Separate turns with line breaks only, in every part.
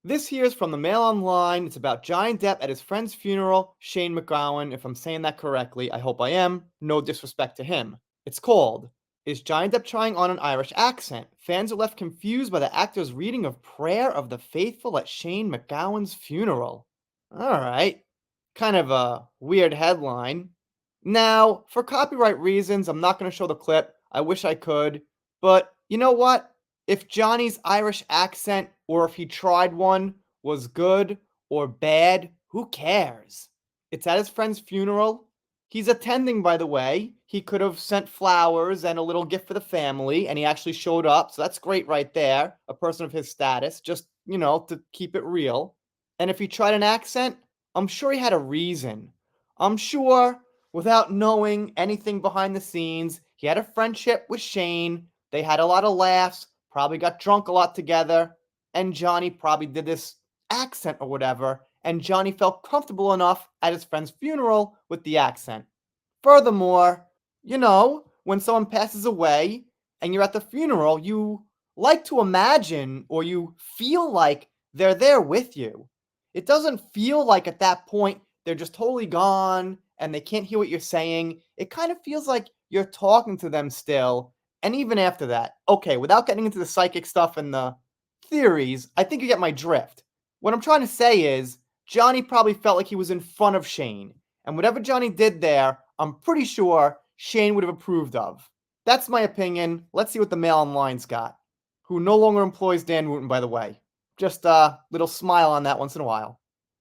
This here is from the MailOnline. It's about Johnny Depp at his friend's funeral, Shane McGowan. If I'm saying that correctly, I hope I am. No disrespect to him. It's called, Is Johnny Depp Trying on an Irish Accent? Fans are left confused by the actor's reading of Prayer of the Faithful at Shane McGowan's funeral. Alright. Kind of a weird headline. Now, for copyright reasons, I'm not going to show the clip. I wish I could. But you know what? If Johnny's Irish accent, or if he tried one, was good or bad, who cares? It's at his friend's funeral. He's attending, by the way. He could have sent flowers and a little gift for the family, and he actually showed up. So that's great right there. A person of his status, just, to keep it real. And if he tried an accent, I'm sure he had a reason. I'm sure, without knowing anything behind the scenes, he had a friendship with Shane. They had a lot of laughs, probably got drunk a lot together, and Johnny probably did this accent or whatever, and Johnny felt comfortable enough at his friend's funeral with the accent. Furthermore, when someone passes away and you're at the funeral, you like to imagine or you feel like they're there with you. It doesn't feel like at that point they're just totally gone and they can't hear what you're saying. It kind of feels like you're talking to them still. And even after that, okay, without getting into the psychic stuff and the theories, I think you get my drift. What I'm trying to say is, Johnny probably felt like he was in front of Shane. And whatever Johnny did there, I'm pretty sure Shane would have approved of. That's my opinion. Let's see what the MailOnline's got. Who no longer employs Dan Wooten, by the way. Just a little smile on that once in a while.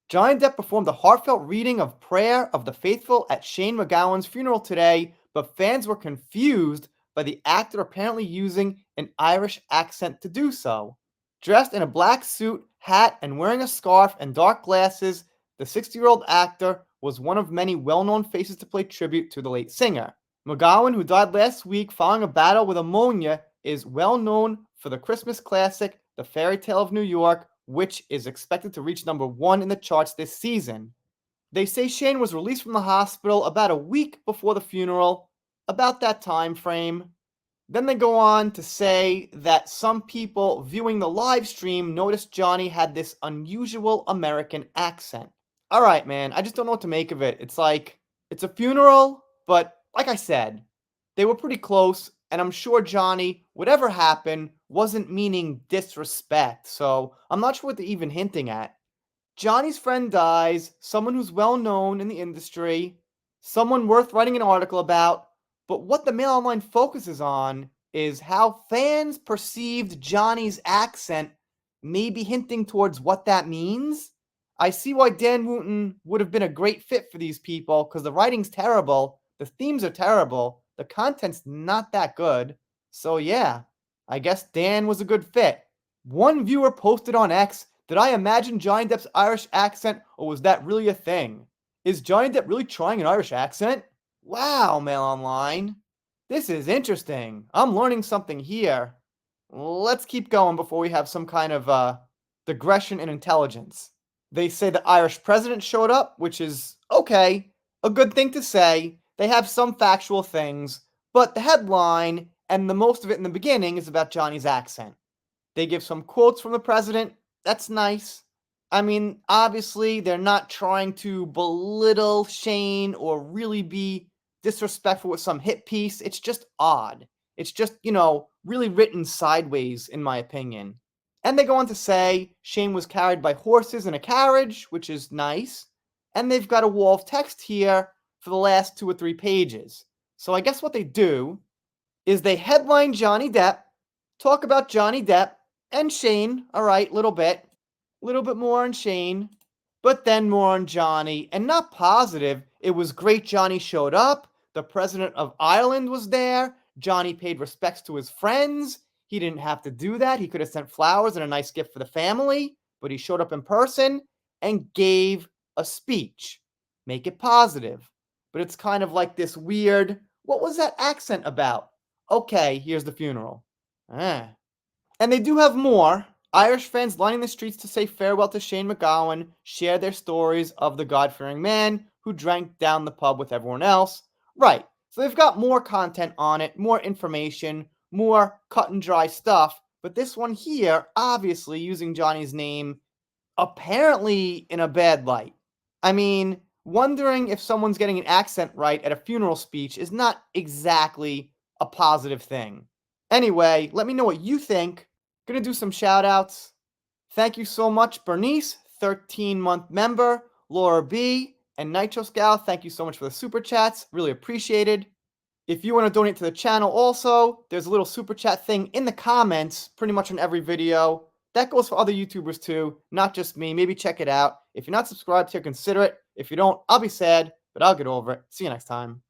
Johnny Depp performed a heartfelt reading of Prayer of the Faithful at Shane McGowan's funeral today, but fans were confused by the actor apparently using an Irish accent to do so. Dressed in a black suit, hat, and wearing a scarf and dark glasses, the 60-year-old actor was one of many well-known faces to play tribute to the late singer. McGowan, who died last week following a battle with pneumonia, is well known for the Christmas classic The Fairy Tale of New York, which is expected to reach #1 in the charts this season. They say Shane was released from the hospital about a week before the funeral, about that time frame. Then they go on to say that some people viewing the live stream noticed Johnny had this unusual American accent. All right, man, I just don't know what to make of it. It's like, it's a funeral, but like I said, they were pretty close, and I'm sure Johnny, whatever happened, wasn't meaning disrespect, so I'm not sure what they're even hinting at. Johnny's friend dies, someone who's well known in the industry, someone worth writing an article about, but what the MailOnline focuses on is how fans perceived Johnny's accent, maybe hinting towards what that means. I see why Dan Wooten would have been a great fit for these people, because the writing's terrible, the themes are terrible, the content's not that good. So yeah, I guess Dan was a good fit. One viewer posted on X, did I imagine Johnny Depp's Irish accent, or was that really a thing? Is Johnny Depp really trying an Irish accent? Wow, MailOnline. This is interesting. I'm learning something here. Let's keep going before we have some kind of digression in intelligence. They say the Irish president showed up, which is okay, a good thing to say. They have some factual things, but the headline, and the most of it in the beginning, is about Johnny's accent. They give some quotes from the president. That's nice. I mean, obviously, they're not trying to belittle Shane or really be disrespectful with some hit piece. It's just odd. It's just, really written sideways, in my opinion. And they go on to say Shane was carried by horses in a carriage, which is nice. And they've got a wall of text here for the last 2 or 3 pages. So I guess what they do is they headline Johnny Depp, talk about Johnny Depp and Shane, all right, little bit more on Shane, but then more on Johnny, and not positive. It was great Johnny showed up. The president of Ireland was there. Johnny paid respects to his friends. He didn't have to do that. He could have sent flowers and a nice gift for the family, but he showed up in person and gave a speech. Make it positive. But it's kind of like this weird, what was that accent about? Okay, here's the funeral. And they do have more. Irish fans lining the streets to say farewell to Shane McGowan share their stories of the God-fearing man who drank down the pub with everyone else. Right, so they've got more content on it, more information, more cut and dry stuff, but this one here, obviously using Johnny's name, Apparently in a bad light. I mean, wondering if someone's getting an accent right at a funeral speech is not exactly a positive thing. Anyway, let me know what you think. Gonna do some shout outs. Thank you so much, Bernice, 13-month member, Laura B, and Nitro Scout. Thank you so much for the super chats. Really appreciated. If you want to donate to the channel also, there's a little super chat thing in the comments pretty much on every video. That goes for other YouTubers too, not just me. Maybe check it out. If you're not subscribed here, consider it. If you don't, I'll be sad, but I'll get over it. See you next time.